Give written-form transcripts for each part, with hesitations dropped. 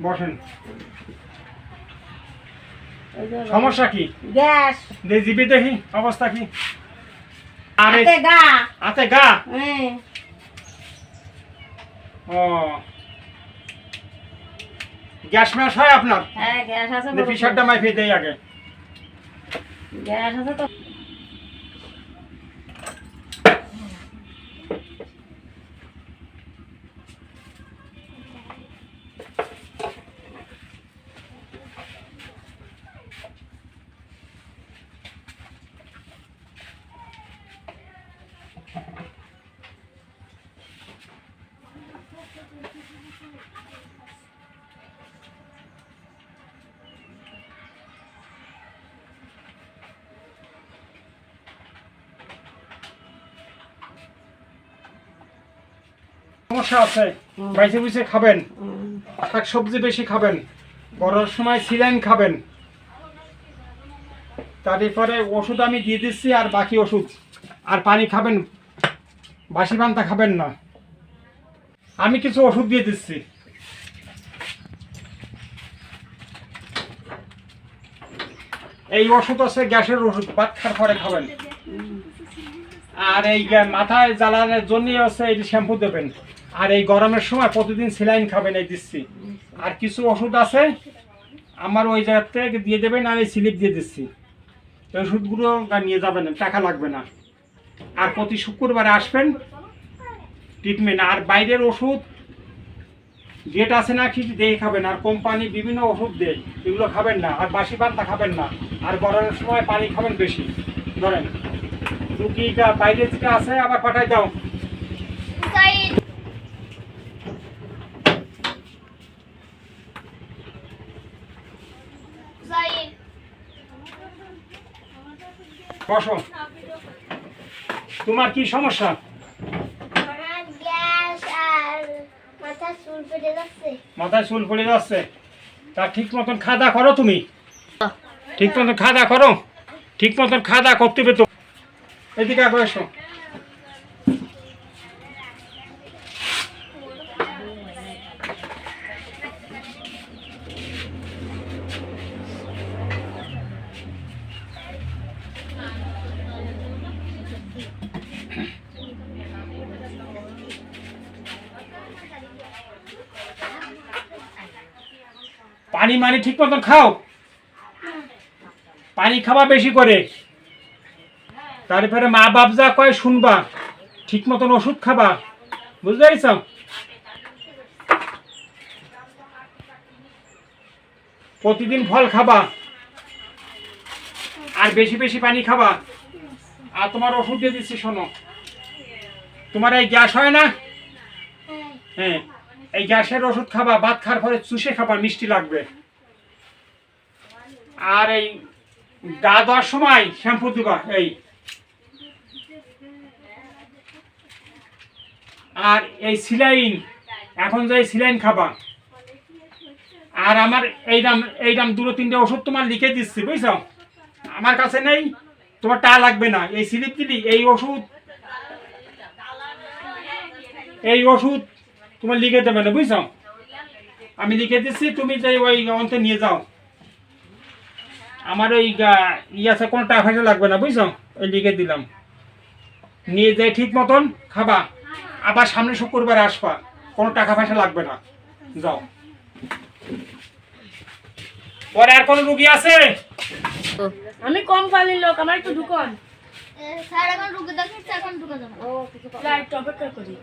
বসেন। সমস্যা কি? গ্যাস। জিবি দেখি অবস্থা কি? আরে গা। আতে গা। ও গ্যাস ম্যাশ হয় আপনার? হ্যাঁ গ্যাস আছে। প্রেসারটা মাইপে দেই আগে। গ্যাস আছে তো। সমস্যা আছে, বাইসে বুঝে খাবেন, শাক সবজি বেশি খাবেন, বড়ার সময় সিলাইন খাবেন। তারপরে ওষুধ আমি দিয়ে দিচ্ছি, আর বাকি ওষুধ আর পানি খাবেন, বাসি পান্তা খাবেন না। আমি কিছু ওষুধ দিয়ে দিচ্ছি। এই ওষুধ আছে গ্যাসের ওষুধ, ভাত খাওয়ার পরে খাবেন। আর এই মাথায় জ্বালানোর জন্য আছে এই শ্যাম্পু দেবেন। আর এই গরমের সময় প্রতিদিন স্যালাইন খাবেন, এই দিচ্ছি। আর কিছু ওষুধ আছে আমার ওই জায়গা থেকে দিয়ে দেবেন, আমি স্লিপ দিয়ে দিচ্ছি। এই ওষুধগুলো নিয়ে যাবেন, টাকা লাগবে না। আর প্রতি শুক্রবারে আসবেন ট্রিটমেন্ট। আর বাইরের ওষুধ ডেট আছে না কি দেখে খাবেন। আর কোম্পানি বিভিন্ন ওষুধ দেয়, এগুলো খাবেন না। আর বাসি পান্তা খাবেন না। আর গরমের সময় পানি খাবেন বেশি। ধরেন রুগী বাইরে থেকে আছে, আবার পাঠাই দাও। বসো। তোমার কি সমস্যা? মাথায় চুল পড়ে যাচ্ছে। তা ঠিক মতন খাওয়া দাওয়া করো তুমি? ঠিক মতন খাওয়া দাওয়া করো? ঠিক মতন খাওয়া দাওয়া করতে হবে তো। এদিকে আগে এসো। পানি মানে ঠিক মতন খাও, পানি খাওয়া বেশি করে। তারপরে মা বাপ যা কয় শুনবা, ঠিক মতন ওষুধ খাবা, বুঝতে পারছ? প্রতিদিন ফল খাবা, আর বেশি বেশি পানি খাবা। আর তোমার ওষুধ দিয়ে দিচ্ছি, শোনো। তোমার এই গ্যাস হয় না? হ্যাঁ, এই গ্যাসের ওষুধ খাবা, ভাত খাওয়ার পরে চুষে খাবা, মিষ্টি লাগবে। আর এই গা ধোয়ার সময় শ্যাম্পু দিবা। এই আর এই সিলাইন, এখন যে সিলাইন খাবা। আর আমার এই দাম 2-3টে ওষুধ তোমার লিখে দিচ্ছি, বুঝছো? আমার কাছে নেই, তোমার টা লাগবে না। এই স্লিপ দিলি, এই ওষুধ তোমার লিখে দেবে না, বুঝছো? আমি লিখে দিচ্ছি, তুমি যে ওই অন্তে নিয়ে যাও। আমার ওই আছে, কোনো টাকা পয়সা লাগবে না, বুঝছো? ওই লিখে দিলাম, নিয়ে যাই ঠিক মতন খাবা। আবার সামনে শুক্রবারে আসবা, কোনো টাকা পয়সা লাগবে না, যাও। পরে আর কোনো রুগী আছে? আমি কোম্পানির লোক, আমার একটু ঢুকন। স্যার এখন রুগী দেখছি, এখন ঢুকে যাবো। ও লাইট অপেক্ষা করি।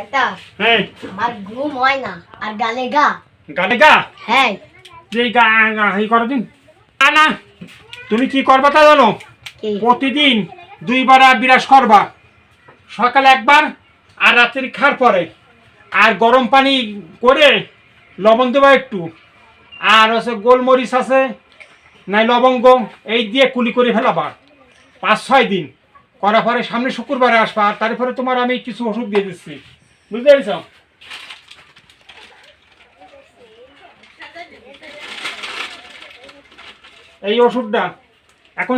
একটা হ্যাঁ, আমার ঘুম হয় না, আর গালে গা। গালে গা? হ্যাঁ। যে এই করো দিন। না, তুমি কি করবা তা জানো? প্রতিদিন 2বার বিরাজ করবা, সকালে একবার আর রাত্রি খাওয়ার পরে। আর গরম পানি করে লবণ দেবা একটু, আর হচ্ছে গোলমরিচ আছে নাই লবঙ্গ, এই দিয়ে কুলি করে ফেলাবা 5-6 দিন করার পরে সামনে শুক্রবারে আসবা। আর তারপরে তোমার আমি কিছু ওষুধ দিয়ে দিচ্ছি, বুঝতে পেরেছ? এই ওষুধটা এখন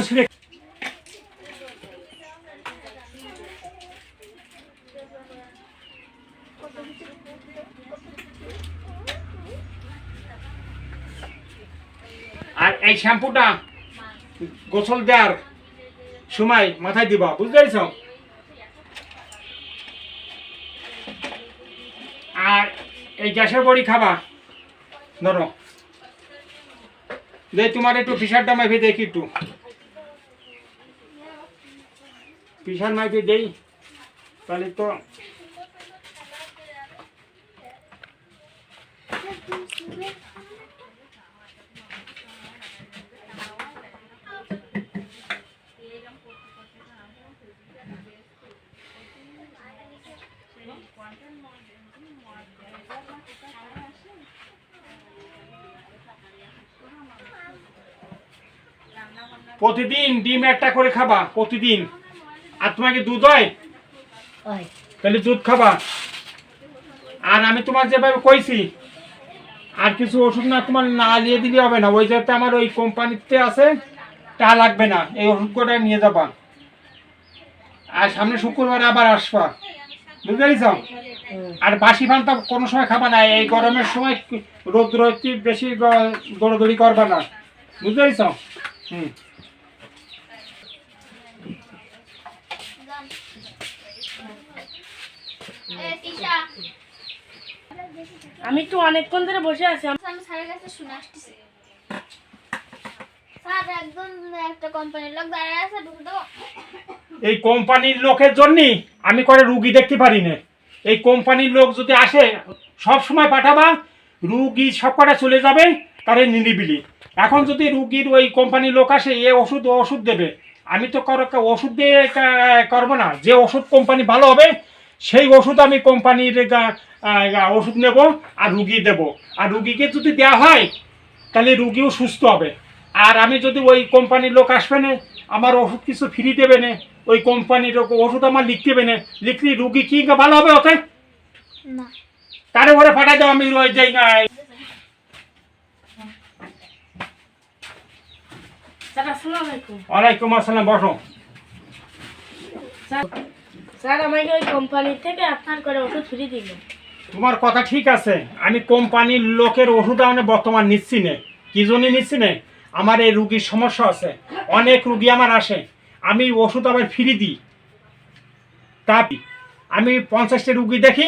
আর এই শ্যাম্পুটা গোসল দেওয়ার সময় মাথায় দিবা, বুঝতে পারছ? আর এই গ্যাসের বড়ি খাবা। ধরো দে, তোমার একটু প্রেশারটা মাইপে দেখি, একটু প্রেশার মাইপে দেই, তাহলে তো প্রতিদিন ডিম একটা করে খাবা প্রতিদিন। আর তোমাকে দুধ হয় ওই তাহলে দুধ খাবা। আর আমি তোমার যেভাবে কইছি, আর কিছু ওষুধ না তোমার না নিয়ে দিলে হবে না। ওই যাতে আমার ওই কোম্পানিতে আছে, তা লাগবে না, এই ওষুধ কটা নিয়ে যাবা। আর সামনে শুক্রবারে আবার আসবা, বুঝতে পারিস? আর বাসি পান্তা কোনো সময় খাবা না। এই গরমের সময় রোদ রোদটি বেশি দৌড়দৌড়ি করবা না, বুঝতে পারিস? হুম। আমি তো অনেকক্ষণ ধরে বসে আছি। আমি স্যারের কাছে শুনে আসতেছি। স্যার একদম একটা কোম্পানির লোক দাঁড়ায় আছে, ঢুকে দেবো? এই কোম্পানির লোকের জন্যই আমি করে রুগী দেখতে পারি না। এই কোম্পানির লোক যদি আসে, সব সময় পাঠাবা, রুগী সব কটা চলে যাবে তারে নিরিবিলি। এখন যদি রুগীর ওই কোম্পানির লোক আসে, এ ওষুধ ও ওষুধ দেবে, আমি তো ওষুধ দিয়ে করবো না। যে ওষুধ কোম্পানি ভালো হবে সেই ওষুধ আমি কোম্পানির ওষুধ নেব আর রুগী দেব। আর রুগীকে যদি দেওয়া হয় তাহলে রুগীও সুস্থ হবে। আর আমি যদি ওই কোম্পানির লোক আসবে না, আমার ওষুধ কিছু ফ্রি দেবে না, ওই কোম্পানির ওষুধ আমার লিখতে দেবে না, লিখলে রুগী কি ভালো হবে? ওকে না, কারে ঘরে পাঠাই দাও, আমি ওই যাই না। স্যার আসসালামু আলাইকুম। ওয়ালাইকুম আসসালাম, বসো। স্যার, স্যার আমাকে ওই কোম্পানি থেকে আপনার করে ওষুধ ফ্রি দিল। তোমার কথা ঠিক আছে, আমি কোম্পানির লোকের ওষুধ আমি বর্তমান নিচ্ছি না। কি জন্য নিচ্ছি না? আমার এই রুগীর সমস্যা আছে, অনেক রুগী আমার আসে, আমি ওষুধ আবার ফ্রি দিই। তা আমি 50টা রুগী দেখি,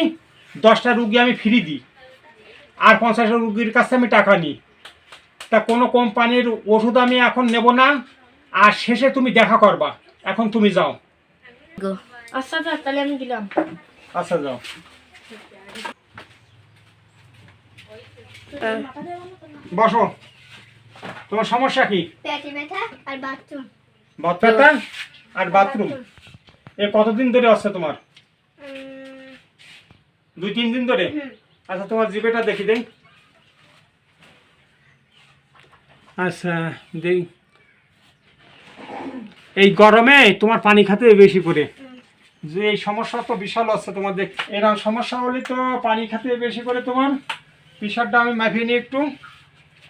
10টা রুগী আমি ফ্রি দিই, আর 50টা রুগীর কাছে আমি টাকা নিই। তা কোনো কোম্পানির ওষুধ আমি এখন নেব না। আর শেষে তুমি দেখা করবা। এখন তুমি যাও। আচ্ছা স্যার, তাহলে আমি গেলাম। আচ্ছা, যাও। বসো। তোমার সমস্যা কি? পেটে ব্যথা আর বাথরুম। বাত ব্যথা আর বাথরুম। এ কতদিন ধরে আছে তোমার? 2-3 দিন ধরে? আচ্ছা, তোমার জিভেটা দেখি দেই। আচ্ছা, দেই। এই গরমে তোমার পানি খেতে বেশি করে, যে এই সমস্যা তো বিশাল আছে তোমাদের। এরকম সমস্যা হলে তো পানি খেতে বেশি করে তোমার। প্রেশারটা আমি মাইফে নিয়ে একটু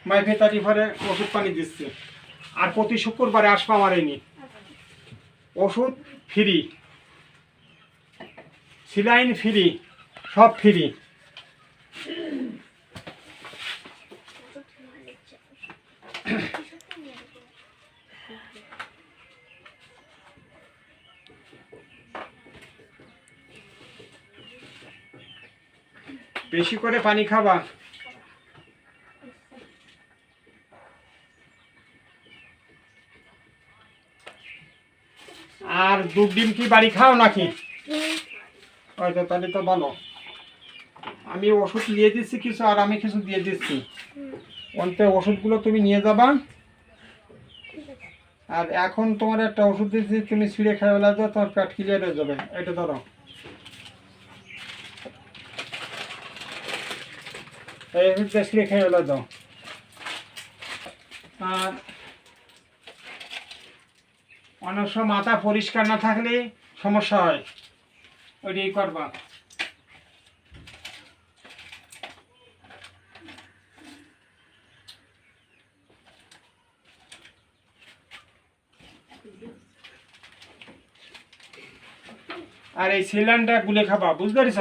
মাইফে তারিফারে ওষুধ পানি দিচ্ছি। আর প্রতি শুক্রবারে আসবো আমার এই নিয়ে। ওষুধ ফ্রি, সিলাইন ফ্রি, সব ফ্রি। বেশি করে পানি খাবা। আর দুধ ডিম কি বাড়ি খাও নাকি? হয়তো, তাহলে তো ভালো। আমি ওষুধ দিয়ে দিচ্ছি কিছু, আর আমি কিছু দিয়ে দিচ্ছি। অন্তে ওষুধগুলো তুমি নিয়ে যাবা। আর এখন তোমার একটা ওষুধ দিচ্ছি, তুমি ছিঁড়ে খাই বেলা দাও, তোমার পেট ক্লিয়ার হয়ে যাবে। এটা ধরো, এই ওষুধটা ছিঁড়ে খাই বেলা দাও। আর অনেক সময় মাথা পরিষ্কার না থাকলে সমস্যা হয়, ওইটাই করবা। আর এই সিলিন্ডার গুলে খাবা, বুঝতে পারিস?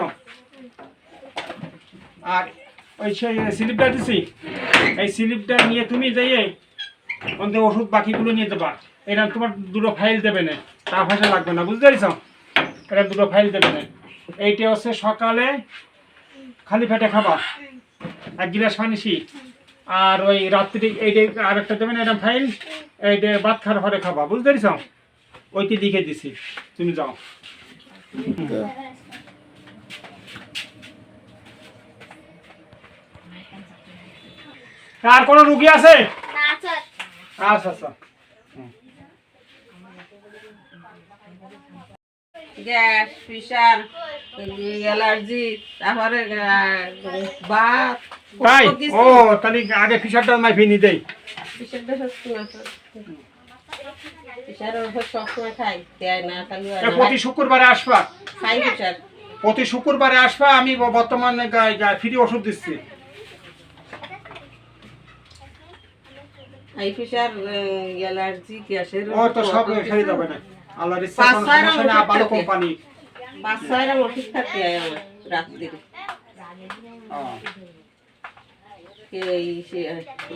আর ওই স্লিপটা দিছি, এই স্লিপটা নিয়ে তুমি যাইয়ে অন্ত ওষুধ বাকিগুলো নিয়ে যাবা। এরকম তোমার দুটো ফাইল দেবে না, টাকা পয়সা লাগবে না, বুঝতে পারছ? এটা দুটো ফাইল দেবে না। এইটা হচ্ছে সকালে খালি পেটে খাবা, 1 গিলাস পানি শি। আর ওই রাত্রি এইটা আরেকটা দেবেন এরকম ফাইল, এইটা ভাত খাওয়ার পরে খাবা, বুঝতে পারছ? ওইটি লিখে দিছি, তুমি যাও। আর কোনো রুগী আছে? না স্যার। আচ্ছা আচ্ছা। গ্যাস, প্রেশার, অ্যালার্জি, তারপরে বাত। তাই? কত কিছু। ও তাহলে আগে ফিসারটা মাইফি নি দেই। প্রেশারটা সবসময় প্রেশারের ওষুধ সবসময় খাই, দেয় না তাহলে হয় না। প্রতি শুক্রবারে আসবা, হাই প্রেশার। প্রতি শুক্রবারে আসবা। আমি বর্তমানে ফ্রি ওষুধ দিচ্ছি। হাই প্রেশার, অ্যালার্জি, গ্যাসের ও তো সব সেরে যাবে না, আল্লাহর ইচ্ছা কোনো সমস্যা নেই। ভালো কোম্পানি। 5-6 ওষুধ খাতে হয় আমার রাত্রিরে।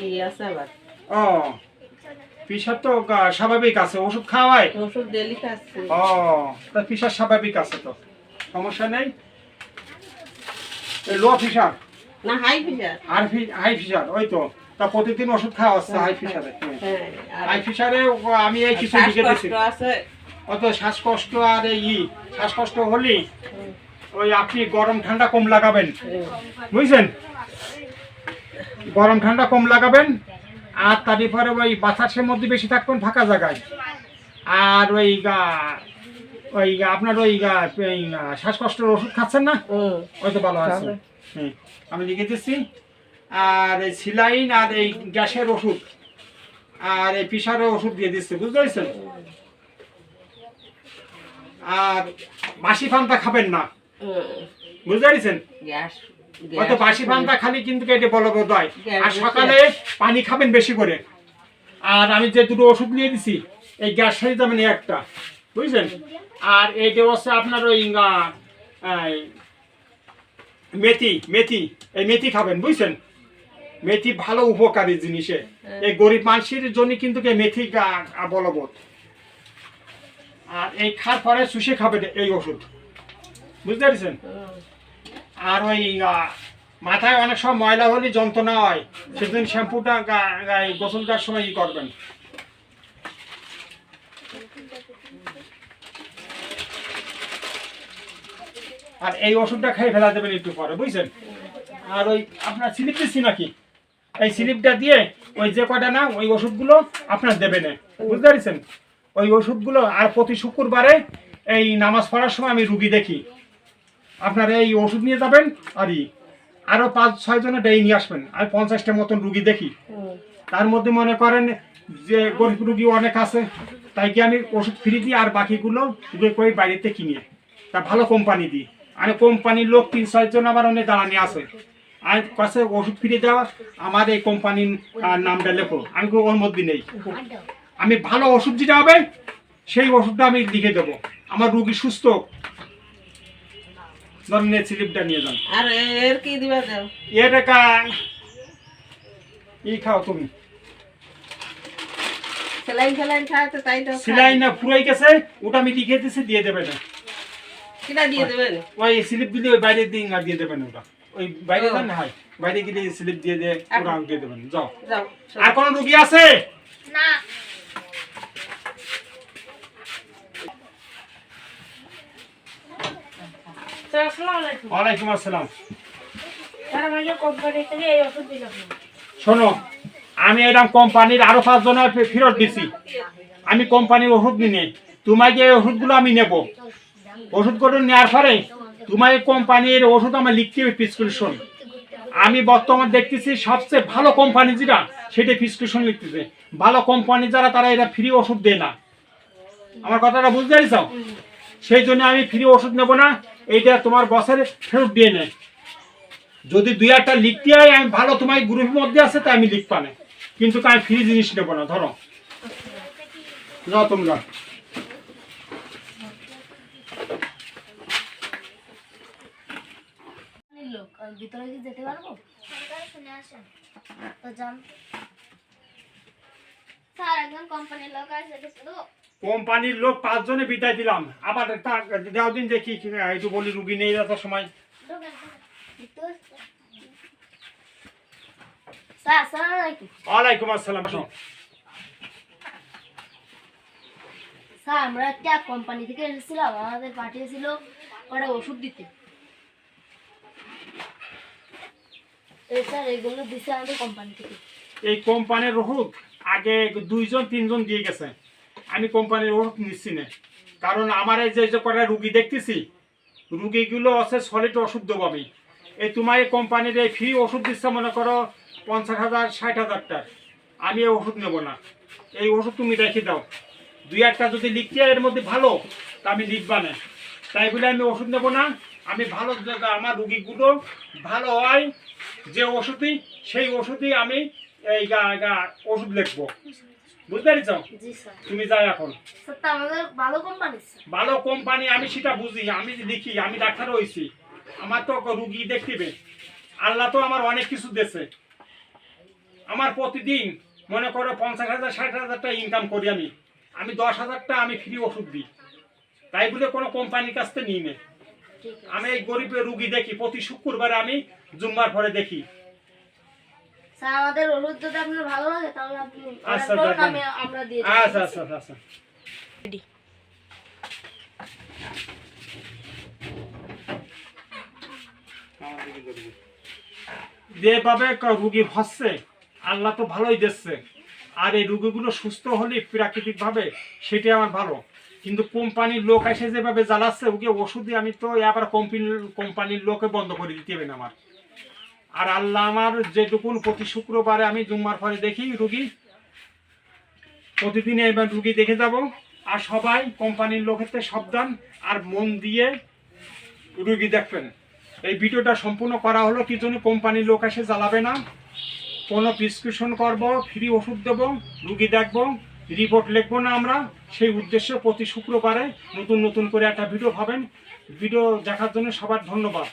এই আছে আবার ও ফিসার তো স্বাভাবিক আছে, ওষুধ খাওয়ায়। ওষুধ ডেলি খাচ্ছে। ও তা ফিসার স্বাভাবিক আছে, তো সমস্যা নেই। লো ফিসার না হাই প্রেশার। আর হাই ফিসার, ওই তো তা প্রতিদিন ওষুধ খাওয়া হচ্ছে হাই ফিসারে। হ্যাঁ, আর হাই ফিসারে আমি এই কিছু লিখে দিচ্ছি। শ্বাসকষ্ট আছে। অত শ্বাসকষ্ট আর এই শ্বাসকষ্ট হলে ওই আপনি গরম ঠান্ডা কম লাগাবেন, বুঝছেন? গরম ঠান্ডা কম লাগাবেন। আর তারপরে ওই বাতাসের মধ্যে বেশি থাকবেন, ফাঁকা জায়গায়। আর ওই আপনার ওই শ্বাসকষ্টের ওষুধ খাচ্ছেন না? ওই তো ভালো আছে। হুম, আমি লিখে দিচ্ছি। আর এই সিলাইন আর এই গ্যাসের ওষুধ আর এই প্রেশারের ওষুধ দিয়ে দিচ্ছে, বুঝতে পারছেন? আর বাসি পান্তা খাবেন না, বুঝতে পারছেন? গ্যাস অত বাসি পান্তা খালি কিন্তু কেটে বলবৎ হয়। আর সকালে পানি খাবেন বেশি করে। আর আমি যে দুটো ওষুধ নিয়ে দিছি, এই গ্যাস সারি যাবেন একটা, বুঝছেন? আর এইটা হচ্ছে আপনার ওই মেথি, মেথি, এই মেথি খাবেন, বুঝছেন? মেথি ভালো উপকারী জিনিসে। এই গরিব মানুষের জন্য কিন্তু মেথি বলবৎ। আর এই খার পরে শুষে খাবেন এই ওষুধ, বুঝতে পারছেন? আর ওই মাথায় অনেক সময় ময়লা হলে যন্ত্রণা হয়, সেদিন শ্যাম্পুটা গোসল করার সময় করবেন। আর এই ওষুধটা খেয়ে ফেলা দেবেন একটু পরে, বুঝছেন? আর ওই আপনার স্লিপ দিচ্ছি নাকি, এই স্লিপটা দিয়ে ওই যে কটা না ওই ওষুধগুলো আপনার দেবে না, বুঝতে পারছেন? ওই ওষুধগুলো। আর প্রতি শুক্রবারে এই নামাজ পড়ার সময় আমি রুগী দেখি, আপনারা এই ওষুধ নিয়ে যাবেন। আর আরো 5-6 জনের ডেই নিয়ে আসবেন। আর 50টা মতন রুগী দেখি, তার মধ্যে মনে করেন যে গরিব রুগী অনেক আছে, তাই কি আমি ওষুধ ফ্রি দিই আর বাকিগুলো কই বাড়িতে কিনে তা ভালো কোম্পানি দিই। আর কোম্পানির লোক 3-4 জন আমার অনেক দাঁড়ানি আছে, আর কাছে ওষুধ ফ্রি দেওয়া, আমার এই কোম্পানির নামটা লেখো। আমি ওর মধ্যে নেই, আমি ভালো ওষুধ যেটা হবে সেই ওষুধটা আমি লিখে দেবো। আমার রুগী সুস্থ, ধরনের স্লিপটা নিয়ে যান। আর এর কি দিবা দাও? এটা খাও তুমি। স্যালাইন খাওয়াতে তাই তো। সিলাই না ফুরাই গেছে, ওটা আমি লিখে দিচ্ছি, দিয়ে দেবে না। কিনা দিয়ে দেবেন? ওই স্লিপ দিলে ওই বাইরের দিন আর দিয়ে দেবেন, ওটা ওই বাইরে যান না হয়, বাইরে গিয়ে স্লিপ দিয়ে ওটা দিয়ে দেবেন। যাও। যাও। আর কোন রুগী আছে? না। স্যার আসসালামু আলাইকুম। ওয়ালাইকুম আসসালাম। স্যার আমাকে কোম্পানি থেকে এই ওষুধ দিল। শোনো, আমি এরকম কোম্পানির আরো 5 জনের ফেরত দিছি। আমি কোম্পানির ওষুধ নিয়ে তোমাকে এই ওষুধগুলো আমি নেব। ওষুধগুলো নেওয়ার পরে তোমাকে কোম্পানির ওষুধ আমার লিখতে হবে প্রেসক্রিপশন। আমি বর্তমান দেখতেছি সবচেয়ে ভালো কোম্পানি যেটা, সেটা প্রেসক্রিপশন লিখতেছে। ভালো কোম্পানি যারা, তারা এটা ফ্রি ওষুধ দেয় না। আমার কথাটা বুঝতে পারছো? সেই জন্য আমি ফ্রি ওষুধ নেব না, এইটা তোমার বসের ফেরত দিয়ে নেয়। যদি 2-1টা লিখতে হয়, আমি ভালো তোমার গ্রুপের মধ্যে আছে তাই আমি লিখবা না, কিন্তু আমি ফ্রি জিনিস নেব না। ধরো যাও তোমরা। লোক ভিতরে কি যেতে পারবো? শুনে আসেন তো যান। স্যার একজন কোম্পানির লোক আসে গেছে তো কোম্পানির লোক 5 জনে বিদায় দিলাম, আবার দেওয়া দিন দেখি একটু বলি রুগী নেই যাওয়ার সময়। ঢোকেন স্যার আসসালামু আলাইকুম। ওয়ালাইকুম আসসালাম। স্যার আমরা একটা কোম্পানি থেকে এসেছিলাম, আমাদের পাঠিয়েছিল ওরা ওষুধ দিতে। এই স্যার এগুলো দিছে আমাদের কোম্পানি থেকে। এই কোম্পানির ওষুধ আগে 2 জন 3 জন দিয়ে গেছে, আমি কোম্পানির ওষুধ নিচ্ছি না, কারণ আমার এই যে কটা রুগী দেখতেছি, রুগীগুলো আছে সলিড ওষুধ দেবো আমি। এই তোমার এই কোম্পানির এই ফ্রি ওষুধ দিচ্ছে মনে করো 50,000 60,000 টাকা, আমি এই ওষুধ নেবো না। এই ওষুধ তুমি রেখে দাও, 2-1টা যদি লিখতে এর মধ্যে ভালো তা আমি লিখবা না, তাই বলে আমি ওষুধ নেবো না। আমি ভালো আমার রুগীগুলো ভালো হয় যে ওষুধই, সেই ওষুধই আমি এই ওষুধ লিখবো, বুঝতে পেরেছ? জি স্যার। তুমি যাও এখন। স্যার তা আমাদের ভালো কোম্পানি স্যার। ভালো কোম্পানি আমি সেটা বুঝি, আমি লিখি, আমি ডাক্তার হয়েছি, আমার তো রুগী দেখতে, আল্লাহ তো আমার অনেক কিছু দিয়েছে। আমার প্রতিদিন মনে করো 50,000 60,000 টাকা ইনকাম করি আমি, আমি 10,000 টাকা আমি ফ্রি ওষুধ দিই, তাই বলে কোনো কোম্পানির কাছ থেকে নিই না। ঠিক আছে আমি এই গরিবের রুগী দেখি, প্রতি শুক্রবারে আমি জুম্মার পরে দেখি। স্যার, আমাদের ওষুধ যদি আপনার ভালো লাগে তাহলে আপনি আচ্ছা, order করুন, দেখেন। আমরা দিয়ে আচ্ছা আচ্ছা আচ্ছা। যেভাবে রুগী হচ্ছে আল্লাহ তো ভালোই দিচ্ছে, আর এই রুগীগুলো সুস্থ হলে প্রাকৃতিকভাবে সেটাই আমার ভালো, কিন্তু কোম্পানির লোক এসে যেভাবে জ্বালাচ্ছে ওকে ওষুধে আমি তো আবার কোম্পানির লোকে বন্ধ করে দিতে হবে না আমার। আর আল্লাহ আমার যেটুকুন প্রতি শুক্রবারে আমি জুম্মার পরে দেখি রুগী, প্রতিদিন এবার রুগী দেখে যাব। আর সবাই কোম্পানির লোকের থেকে সাবধান আর মন দিয়ে রুগী দেখবেন। এই ভিডিওটা সম্পূর্ণ করা হলো কি জন্য, কোম্পানির লোক এসে জ্বালাবে না, কোনো প্রেসক্রিপশন করব, ফ্রি ওষুধ দেবো, রুগী দেখবো, রিপোর্ট লিখবো না আমরা, সেই উদ্দেশ্যে প্রতি শুক্রবারে নতুন নতুন করে একটা ভিডিও পাবেন। ভিডিও দেখার জন্য সবার ধন্যবাদ।